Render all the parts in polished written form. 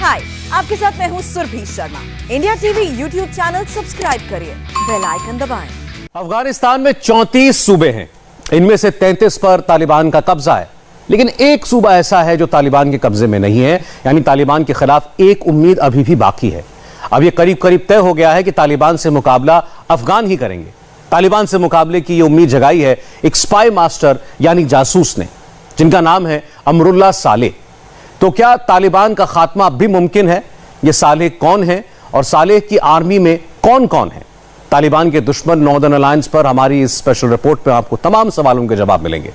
हाय, आपके साथ मैं हूँ Surabhi Sharma. India TV YouTube channel subscribe करिए, बेल आइकन दबाएं। अफगानिस्तान में 34 सूबे हैं, इनमें से 33 पर तालिबान का कब्जा है, लेकिन एक सूबा ऐसा है जो तालिबान के कब्जे में नहीं है, यानी तालिबान के खिलाफ एक उम्मीद अभी भी बाकी है। अब यह करीब करीब तय हो गया है कि तालिबान से मुकाबला अफगान ही करेंगे। तालिबान से मुकाबले की यह उम्मीद जगाई है एक स्पाई मास्टर यानी जासूस ने, जिनका नाम है अमरुल्लाह सालेह। तो क्या तालिबान का खात्मा अब भी मुमकिन है? यह सालेह कौन है और सालेह की आर्मी में कौन कौन है? तालिबान के दुश्मन नॉर्दर्न अलायंस पर हमारी इस स्पेशल रिपोर्ट में आपको तमाम सवालों के जवाब मिलेंगे।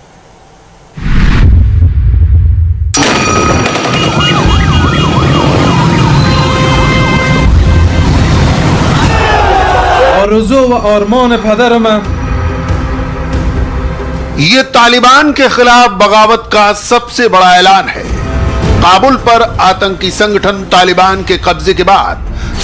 ये तालिबान के खिलाफ बगावत का सबसे बड़ा ऐलान है। काबुल पर आतंकी संगठन तालिबान के कब्जे के बाद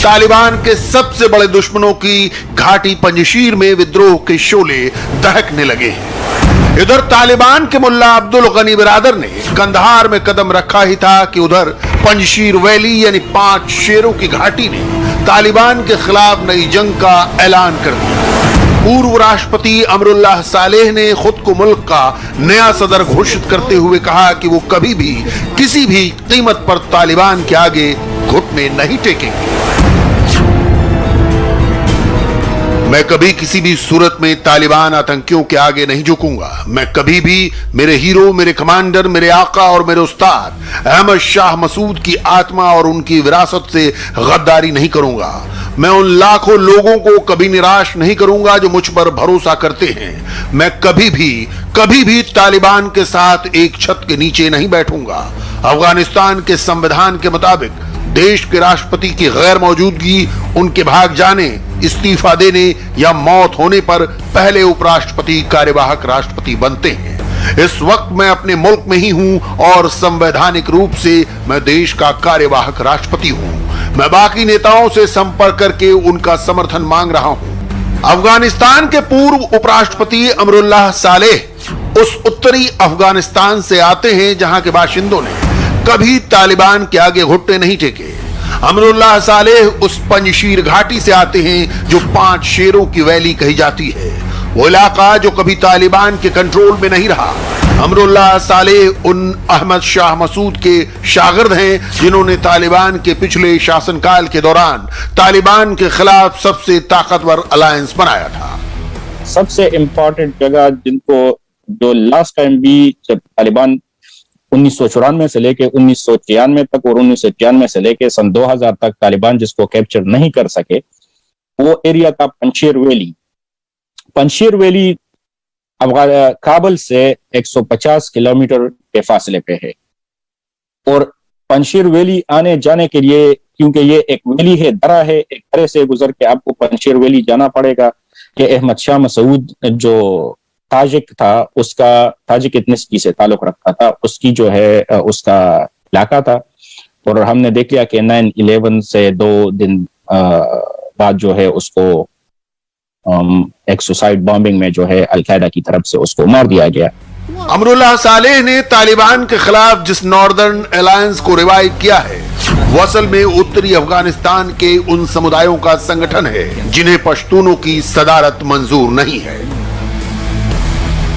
तालिबान के सबसे बड़े दुश्मनों की घाटी पंजशीर में विद्रोह के शोले दहकने लगे हैं। इधर तालिबान के मुल्ला अब्दुल गनी बिरादर ने कंधार में कदम रखा ही था कि उधर पंजशीर वैली यानी 5 शेरों की घाटी ने तालिबान के खिलाफ नई जंग का ऐलान कर दिया। पूर्व राष्ट्रपति अमरुल्लाह सालेह ने खुद को मुल्क का नया सदर घोषित करते हुए कहा कि वो कभी भी किसी भी कीमत पर तालिबान के आगे घुटने नहीं टेकेंगे। मैं कभी किसी भी सूरत में तालिबान आतंकियों के आगे नहीं झुकूंगा। मैं कभी भी मेरे हीरो, मेरे कमांडर, मेरे आका और मेरे उस्ताद अहमद शाह मसूद की आत्मा और उनकी विरासत से गद्दारी नहीं करूंगा। मैं उन लाखों लोगों को कभी निराश नहीं करूंगा जो मुझ पर भरोसा करते हैं। मैं कभी भी तालिबान के साथ एक छत के नीचे नहीं बैठूंगा। अफगानिस्तान के संविधान के मुताबिक देश के राष्ट्रपति की गैर मौजूदगी, उनके भाग जाने, इस्तीफा देने या मौत होने पर पहले उपराष्ट्रपति कार्यवाहक राष्ट्रपति बनते हैं। इस वक्त मैं अपने मुल्क में ही हूं और संवैधानिक रूप से मैं देश का कार्यवाहक राष्ट्रपति हूं। मैं बाकी नेताओं से संपर्क करके उनका समर्थन मांग रहा हूं। अफगानिस्तान के पूर्व उपराष्ट्रपति अमरुल्लाह सालेह उस उत्तरी अफगानिस्तान से आते हैं जहां के बाशिंदों ने कभी तालिबान के आगे घुटने नहीं टेके। अमरुल्लाह सालेह उस पंजशीर घाटी से आते हैं जो 5 शेरों की वैली कही जाती है, वो इलाका जो कभी तालिबान के कंट्रोल में नहीं रहा। अमरुल्लाह सालेह उन अहमद शाह मसूद के शागिर्द हैं जिन्होंने तालिबान के पिछले शासनकाल के दौरान तालिबान के खिलाफ सबसे ताकतवर अलायंस बनाया था। सबसे इंपॉर्टेंट जगह जिनको जो लास्ट टाइम भी जब तालिबान 1994 से लेके 1993 तक और 1993 से लेके सन 2000 तक तालिबान जिसको कैप्चर नहीं कर सके, वो एरिया था पंजशीर वैली। पंजशीर वैली काबुल से 150 किलोमीटर के फासले पे है और पंजशीर वैली आने जाने के लिए, क्योंकि ये एक वैली है, दरा है, एक दरे से गुजर के आपको पंजशीर वैली जाना पड़ेगा। कि अहमद शाह मसूद जो ताजिक था, उसका ताजिक एथनिसिटी से ताल्लुक रखता था, उसकी जो है उसका इलाका था। और हमने देख लिया कि 9/11 से 2 दिन बाद जो है उसको एक सुसाइड बॉम्बिंग में जो है अल-कायदा की तरफ से उसको मार दिया गया। अमरुल्लाह सालेह ने तालिबान के खिलाफ जिस नॉर्दर्न अलायंस को रिवाइव किया है वो असल में उत्तरी अफगानिस्तान के उन समुदायों का संगठन है जिन्हें पश्तूनों की सदारत मंजूर नहीं है।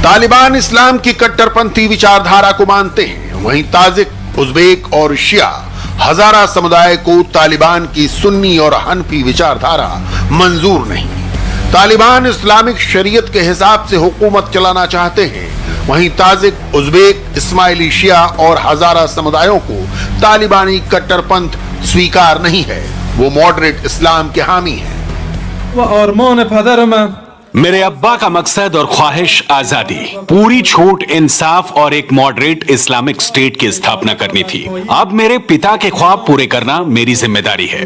तालिबान इस्लाम की कट्टरपंथी विचारधारा को मानते हैं, वहीं ताजिक, उज़्बेक और शिया हजारा समुदाय को तालिबान की सुन्नी और हनफी विचारधारा मंजूर नहीं। तालिबान इस्लामिक शरीयत के हिसाब से हुकूमत चलाना चाहते हैं, वहीं ताजिक, उज़्बेक, इस्माइली शिया और हजारा समुदायों को तालिबानी कट्टरपंथ स्वीकार नहीं है। वो मॉडरेट इस्लाम के हामी हैं। मेरे अब्बा का मकसद और ख्वाहिश आजादी, पूरी छूट, इंसाफ और एक मॉडरेट इस्लामिक स्टेट की स्थापना करनी थी। अब मेरे पिता के ख्वाब पूरे करना मेरी जिम्मेदारी है।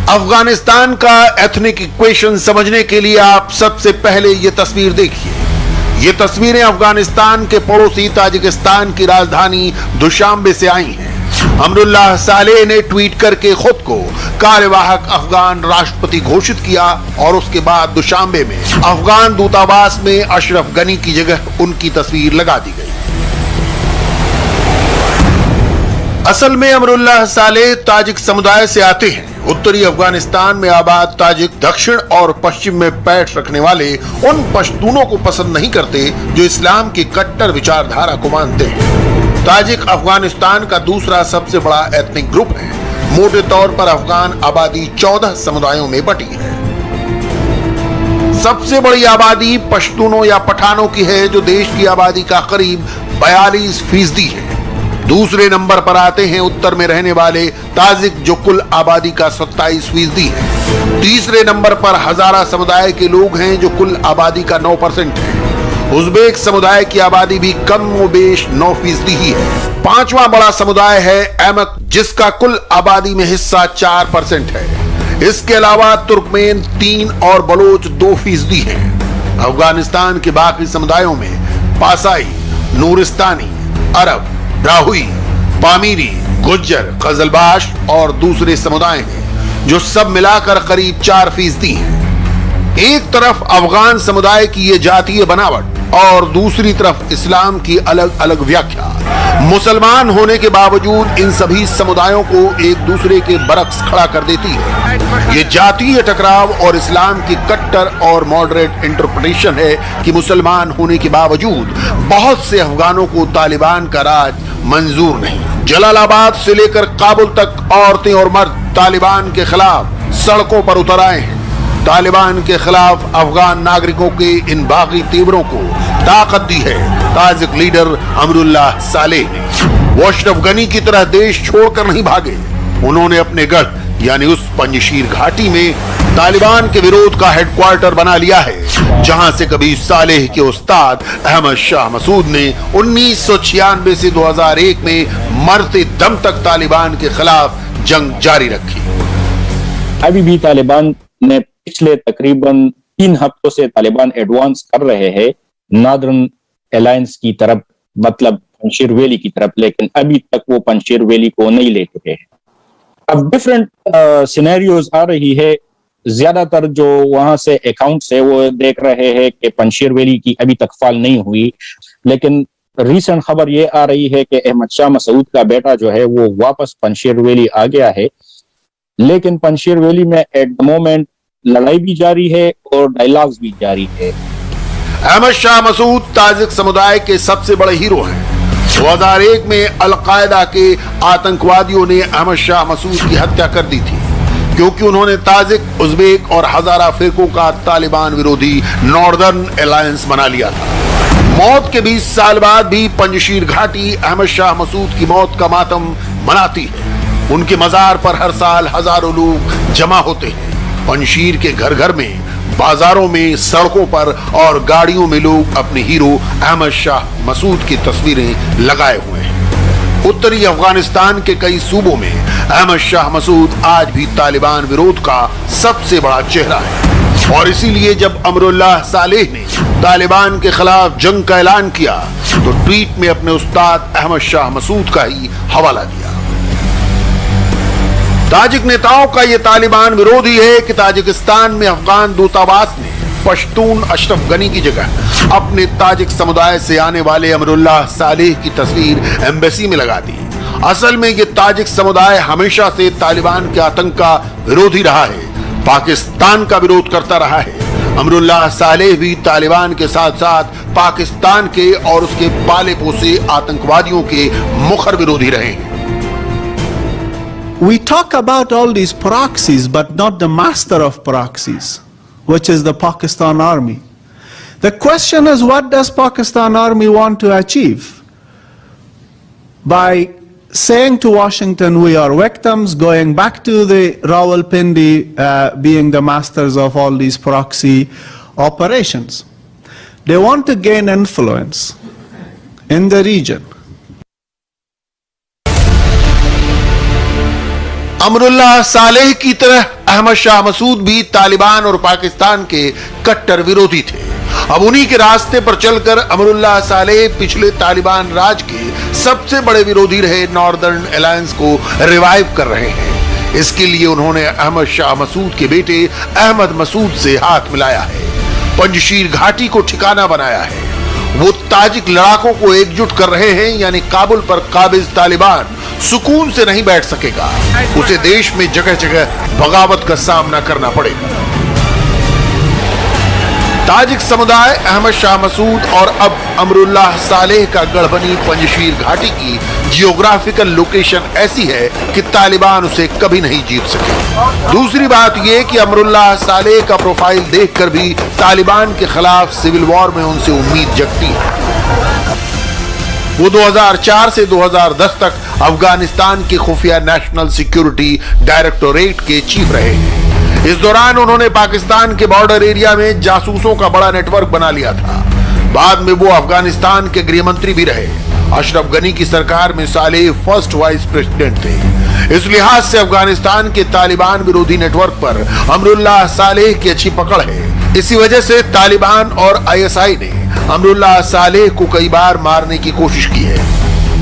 अफगानिस्तान का एथनिक इक्वेशन समझने के लिए आप सबसे पहले ये तस्वीर देखिए। ये तस्वीरें अफगानिस्तान के पड़ोसी ताजिकिस्तान की राजधानी दुशांबे से आई हैं। अमरुल्लाह सालेह ने ट्वीट करके खुद को कार्यवाहक अफगान राष्ट्रपति घोषित किया और उसके बाद दुशांबे में अफगान दूतावास में अशरफ गनी की जगह उनकी तस्वीर लगा दी गई। असल में अमरुल्लाह सालेह ताजिक समुदाय से आते हैं। उत्तरी अफगानिस्तान में आबाद ताजिक दक्षिण और पश्चिम में पैठ रखने वाले उन पश्तूनों को पसंद नहीं करते जो इस्लाम की कट्टर विचारधारा को मानते हैं। ताजिक अफगानिस्तान का दूसरा सबसे बड़ा एथनिक ग्रुप है। मोटे तौर पर अफगान आबादी 14 समुदायों में बटी है। सबसे बड़ी आबादी पश्तूनों या पठानों की है, जो देश की आबादी का करीब 42% है। दूसरे नंबर पर आते हैं उत्तर में रहने वाले ताजिक, जो कुल आबादी का 27% है। तीसरे नंबर पर हजारा समुदाय के लोग हैं, जो कुल आबादी का 9% है। उज़्बेक समुदाय की आबादी भी कम व बेश 9% ही है। पांचवा बड़ा समुदाय है एमक, जिसका कुल आबादी में हिस्सा 4% है। इसके अलावा तुर्कमेन 3 और बलोच 2% हैं। अफगानिस्तान के बाकी समुदायों में पासाई, नूरिस्तानी, अरब, राहुई, पामीरी, गुज्जर, कजलबाश और दूसरे समुदाय हैं, जो सब मिलाकर करीब 4% हैं। एक तरफ अफगान समुदाय की ये जातीय बनावट और दूसरी तरफ इस्लाम की अलग अलग व्याख्या। मुसलमान होने के बावजूद इन सभी समुदायों को एक दूसरे के बरक्स खड़ा कर देती है। ये जातीय टकराव और इस्लाम की कट्टर और मॉडरेट इंटरप्रिटेशन है कि मुसलमान होने के बावजूद बहुत से अफगानों को तालिबान का राज मंजूर नहीं। जलालाबाद से लेकर काबुल तक औरतें और मर्द तालिबान के खिलाफ सड़कों पर उतर आए हैं। तालिबान के खिलाफ अफगान नागरिकों के इन बागी तेवरों को ताकत दी है ताजिक लीडर अमरुल्लाह सालेह ने। वो अशरफ गनी की तरह देश छोड़कर नहीं भागे। उन्होंने अपने गढ़ यानी उस पंजशीर घाटी में तालिबान के विरोध का हेडक्वार्टर बना लिया है, जहां से कभी सालेह के उस्ताद अहमद शाह मसूद ने 1996 से 2001 में मरते दम तक तालिबान के खिलाफ जंग जारी रखी। अभी भी तालिबान ने पिछले तकरीबन 3 हफ्तों से तालिबान एडवांस कर रहे हैं नॉर्दर्न अलायंस की तरफ, मतलब पंजशीर वैली की तरफ, लेकिन अभी तक वो पंजशीर वैली को नहीं ले चुके हैं। अब डिफरेंट सिनेरियोज आ रही है। ज्यादातर जो वहां से अकाउंट्स है वो देख रहे हैं कि पंजशीर वैली की अभी तक फाल नहीं हुई, लेकिन रिसेंट खबर ये आ रही है कि अहमद शाह मसूद का बेटा जो है वो वापस पंजशीर वैली आ गया है। लेकिन पंजशीर वैली में एट द मोमेंट लड़ाई भी जारी है और डायलॉग्स भी जारी है। अहमद शाह मसूद ताजिक समुदाय के सबसे बड़े हीरो हैं। 2001 में अल-कायदा के आतंकवादियों ने अहमद शाह मसूद की हत्या कर दी थी, क्योंकि उन्होंने ताजिक, उज़्बेक और हजारा फिरकों का तालिबान विरोधी नॉर्दर्न अलायंस बना लिया था। मौत के 20 साल बाद भी पंजशीर घाटी अहमद शाह मसूद की मौत का मातम मनाती है। उनके मजार पर हर साल हजारों लोग जमा होते हैं। पंजशीर के घर घर में, बाजारों में, सड़कों पर और गाड़ियों में लोग अपने हीरो अहमद शाह मसूद की तस्वीरें लगाए हुए हैं। उत्तरी अफगानिस्तान के कई सूबों में अहमद शाह मसूद आज भी तालिबान विरोध का सबसे बड़ा चेहरा है। और इसीलिए जब अमरुल्लाह सालेह ने तालिबान के खिलाफ जंग का ऐलान किया तो ट्वीट में अपने उस्ताद अहमद शाह मसूद का ही हवाला दिया। ताजिक नेताओं का यह तालिबान विरोध ही है कि ताजिकिस्तान में अफगान दूतावास ने पश्तून अशरफ गनी की जगह अपने ताजिक समुदाय से आने वाले अमरुल्लाह सालेह की तस्वीर एम्बेसी में लगा दी। असल में यह ताजिक समुदाय हमेशा से तालिबान के आतंक का विरोधी रहा है, पाकिस्तान का विरोध करता रहा है। अमरुल्लाह सालेह भी तालिबान के साथ साथ पाकिस्तान के और उसके पाले पोसे आतंकवादियों के मुखर विरोधी रहे हैं। We talk about all these proxies, but not the master of proxies, which is the Pakistan Army. The question is, what does Pakistan Army want to achieve? By saying to Washington, we are victims, going back to the Rawalpindi being the masters of all these proxy operations. They want to gain influence in the region. Amrullah Saleh की तरह अहमद शाह मसूद भी तालिबान और पाकिस्तान के कट्टर विरोधी थे। अब उन्हीं के रास्ते पर चलकर अमरुल्लाह सालेह पिछले तालिबान राज के सबसे बड़े विरोधी रहे नॉर्दर्न अलायंस को रिवाइव कर रहे हैं। इसके लिए उन्होंने अहमद शाह मसूद के बेटे अहमद मसूद से हाथ मिलाया है, पंजशीर घाटी को ठिकाना बनाया है। वो ताजिक लड़ाकों को एकजुट कर रहे हैं, यानी काबुल पर काबिज तालिबान सुकून से नहीं बैठ सकेगा। उसे देश में जगह जगह बगावत का सामना करना पड़ेगा। ताजिक समुदाय अहमद शाह मसूद और अब अमरुल्लाह सालेह का गढ़ बनी पंजशीर घाटी की जियोग्राफिकल लोकेशन ऐसी है कि तालिबान उसे कभी नहीं जीत सके। दूसरी बात यह कि अमरुल्लाह सालेह का प्रोफाइल देखकर भी तालिबान के खिलाफ सिविल वॉर में उनसे उम्मीद जगती है। वो 2004 से 2010 तक अफगानिस्तान के खुफिया नेशनल सिक्योरिटी डायरेक्टोरेट के चीफ रहे हैं। इस दौरान उन्होंने पाकिस्तान के बॉर्डर एरिया में जासूसों का बड़ा नेटवर्क बना लिया था। बाद में वो अफगानिस्तान के गृह मंत्री भी रहे। अशरफ गनी की सरकार में सालेह फर्स्ट वाइस प्रेसिडेंट थे। इस लिहाज से अफगानिस्तान के तालिबान विरोधी नेटवर्क पर अमरुल्लाह सालेह की अच्छी पकड़ है। इसी वजह से तालिबान और ISI ने अमरुल्लाह सालेह को कई बार मारने की कोशिश की है।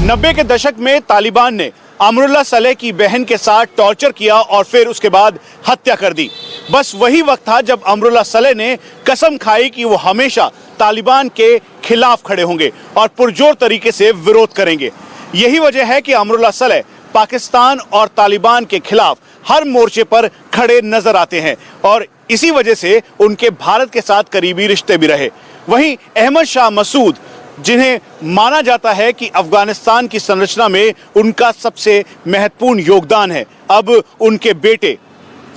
90 के दशक में तालिबान ने अमरुल्लाह सालेह की बहन के साथ टॉर्चर किया और फिर उसके बाद हत्या कर दी। बस वही वक्त था जब अमरुल्लाह सालेह ने कसम खाई कि वो हमेशा तालिबान के खिलाफ खड़े होंगे और पुरजोर तरीके से विरोध करेंगे। यही वजह है कि अमरुल्लाह सालेह पाकिस्तान और तालिबान के खिलाफ हर मोर्चे पर खड़े नजर आते हैं और इसी वजह से उनके भारत के साथ करीबी रिश्ते भी रहे। वहीं अहमद शाह मसूद, जिन्हें माना जाता है कि अफगानिस्तान की संरचना में उनका सबसे महत्वपूर्ण योगदान है, अब उनके बेटे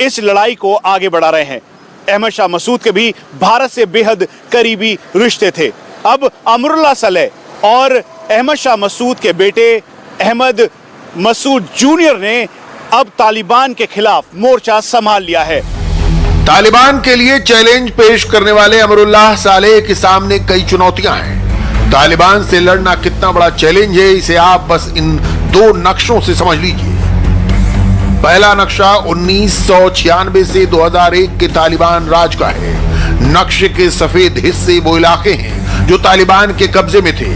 इस लड़ाई को आगे बढ़ा रहे हैं। अहमद शाह मसूद के भी भारत से बेहद करीबी रिश्ते थे। अब अमरुल्लाह सालेह और अहमद शाह मसूद के बेटे अहमद मसूद जूनियर ने अब तालिबान के खिलाफ मोर्चा संभाल लिया है। तालिबान के लिए चैलेंज पेश करने वाले अमरुल्लाह सालेह के सामने कई चुनौतियां हैं। तालिबान से लड़ना कितना बड़ा चैलेंज है, इसे आप बस इन दो नक्शों से समझ लीजिए। पहला नक्शा 1996 से 2001 के तालिबान राज का है। नक्शे के सफेद हिस्से वो इलाके हैं जो तालिबान के कब्जे में थे।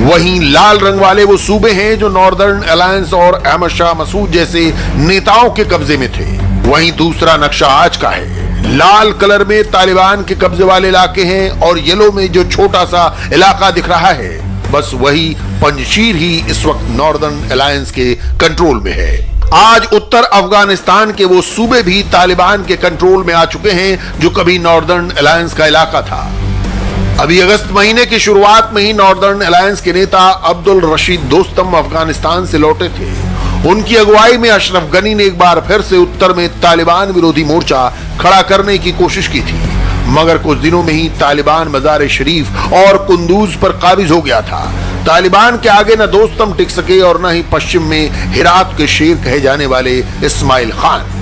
वहीं लाल रंग वाले वो सूबे हैं जो नॉर्दर्न अलायंस और अहमद शाह मसूद जैसे नेताओं के कब्जे में थे। वहीं दूसरा नक्शा आज का है। लाल कलर में तालिबान के कब्जे वाले इलाके हैं और येलो में जो छोटा सा इलाका दिख रहा है, बस वही पंजशीर ही इस वक्त नॉर्दर्न अलायंस के कंट्रोल में है। आज उत्तर अफगानिस्तान के वो सूबे भी तालिबान के कंट्रोल में आ चुके हैं जो कभी नॉर्दर्न अलायंस का इलाका था। अभी अगस्त महीने की शुरुआत में ही नॉर्दर्न अलायंस के नेता अब्दुल रशीद दोस्तम अफगानिस्तान से लौटे थे। उनकी अगुवाई में अशरफ गनी ने एक बार फिर से उत्तर में तालिबान विरोधी मोर्चा खड़ा करने की कोशिश की थी, मगर कुछ दिनों में ही तालिबान मजार शरीफ और कुंदूज पर काबिज हो गया था। तालिबान के आगे न दोस्तम टिक सके और न ही पश्चिम में हिरात के शेर कहे जाने वाले इस्माइल खान।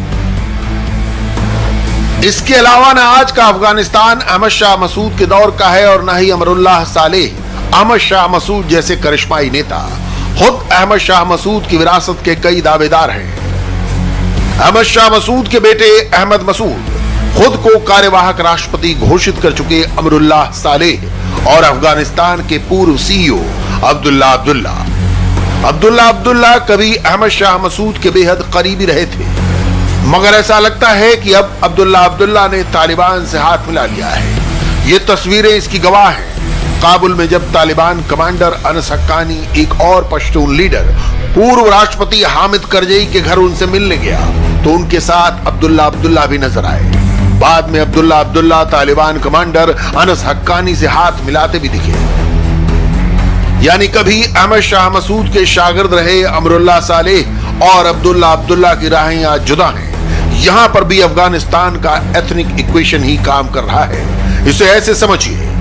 इसके अलावा न आज का अफगानिस्तान अहमद शाह मसूद के दौर का है और न ही अमरुल्लाह सालेह अहमद शाह मसूद जैसे करिश्माई नेता। खुद अहमद शाह मसूद की विरासत के कई दावेदार हैं। अहमद शाह मसूद के बेटे अहमद मसूद, खुद को कार्यवाहक राष्ट्रपति घोषित कर चुके अमरुल्लाह सालेह और अफगानिस्तान के पूर्व CEO अब्दुल्ला अब्दुल्ला कभी अहमद शाह मसूद के बेहद करीबी रहे थे, मगर ऐसा लगता है कि अब अब्दुल्ला ने तालिबान से हाथ मिला लिया है। ये तस्वीरें इसकी गवाह हैं। काबुल में जब तालिबान कमांडर अनस हक्कानी एक और पश्तून लीडर पूर्व राष्ट्रपति हामिद करजई के घर उनसे मिलने गया तो उनके साथ अब्दुल्ला भी नजर आए। बाद में अब्दुल्ला तालिबान कमांडर अनस हक्कानी से हाथ मिलाते भी दिखे। यानी कभी अहमद शाह मसूद के शागिर्द रहे अमरुल्लाह सालेह और अब्दुल्ला की राहें आज जुदा हैं। यहां पर भी अफगानिस्तान का एथनिक इक्वेशन ही काम कर रहा है। इसे ऐसे समझिए,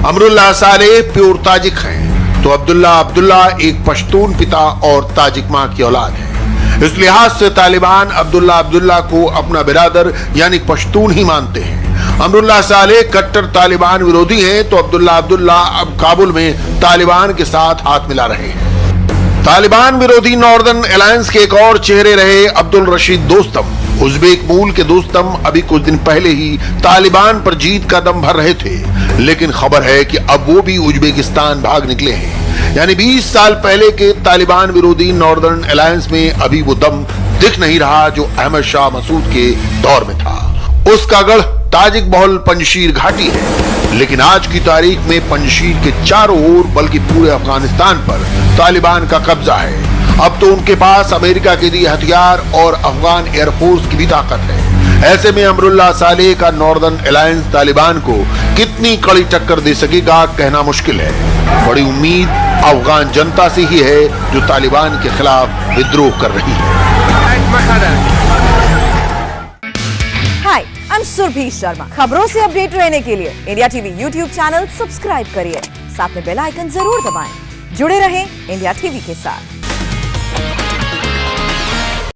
अमरुल्लाह सालेह प्योर ताजिक हैं तो अब्दुल्ला एक पश्तून पिता और ताजिक मां की औलाद है। इस लिहाज से तालिबान अब्दुल्ला को अपना बिरादर यानी पश्तून ही मानते हैं। अमरुल्लाह सालेह कट्टर तालिबान विरोधी हैं तो अब्दुल्ला अब काबुल में तालिबान के साथ हाथ मिला रहे हैं। तालिबान विरोधी नॉर्दर्न अलायंस के एक और चेहरे रहे अब्दुल रशीद दोस्तम। उज़्बेक मूल के दोस्तम अभी कुछ दिन पहले ही तालिबान पर जीत का दम भर रहे थे, लेकिन खबर है कि अब वो भी उज़्बेकिस्तान भाग निकले हैं। यानी 20 साल पहले के तालिबान विरोधी नॉर्दर्न अलायंस में अभी वो दम दिख नहीं रहा जो अहमद शाह मसूद के दौर में था। उसका गढ़ ताजिक बहुल पंजशीर घाटी है, लेकिन आज की तारीख में पंजशीर के चारों ओर बल्कि पूरे अफगानिस्तान पर तालिबान का कब्जा है। अब तो उनके पास अमेरिका के दिए हथियार और अफगान एयरफोर्स की भी ताकत है। ऐसे में अमरुल्लाह सालेह का नॉर्दर्न अलायंस तालिबान को कितनी कड़ी टक्कर दे सकेगा कहना मुश्किल है। बड़ी उम्मीद अफगान जनता से ही है जो तालिबान के खिलाफ विद्रोह कर रही है। हाय, आई एम सुरभि शर्मा। खबरों से अपडेट रहने के लिए India TV YouTube channel subscribe करिए, साथ में बेल आइकन जरूर दबाएं। जुड़े रहें इंडिया टीवी के साथ।